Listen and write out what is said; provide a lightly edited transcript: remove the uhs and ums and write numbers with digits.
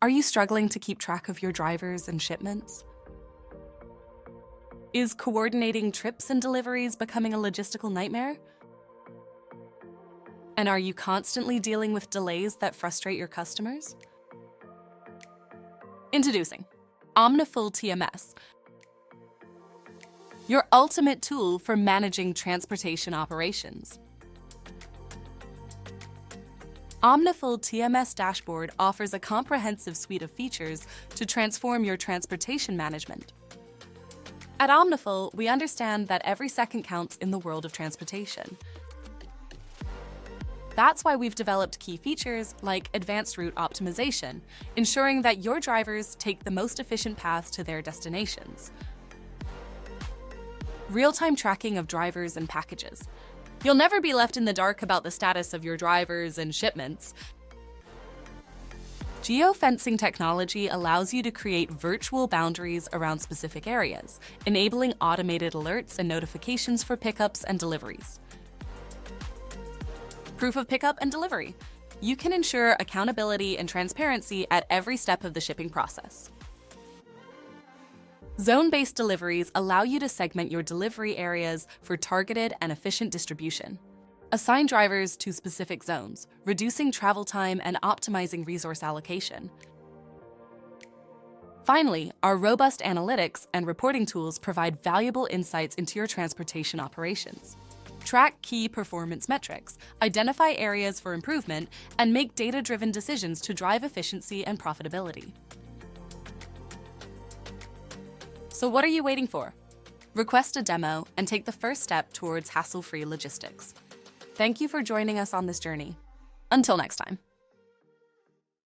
Are you struggling to keep track of your drivers and shipments? Is coordinating trips and deliveries becoming a logistical nightmare? And are you constantly dealing with delays that frustrate your customers? Introducing Omniful TMS, your ultimate tool for managing transportation operations. Omniful TMS dashboard offers a comprehensive suite of features to transform your transportation management. At Omniful, we understand that every second counts in the world of transportation. That's why we've developed key features like advanced route optimization, ensuring that your drivers take the most efficient paths to their destinations. Real-time tracking of drivers and packages. You'll never be left in the dark about the status of your drivers and shipments. Geofencing technology allows you to create virtual boundaries around specific areas, enabling automated alerts and notifications for pickups and deliveries. Proof of pickup and delivery. You can ensure accountability and transparency at every step of the shipping process. Zone-based deliveries allow you to segment your delivery areas for targeted and efficient distribution. Assign drivers to specific zones, reducing travel time and optimizing resource allocation. Finally, our robust analytics and reporting tools provide valuable insights into your transportation operations. Track key performance metrics, identify areas for improvement, and make data-driven decisions to drive efficiency and profitability. So what are you waiting for? Request a demo and take the first step towards hassle-free logistics. Thank you for joining us on this journey. Until next time.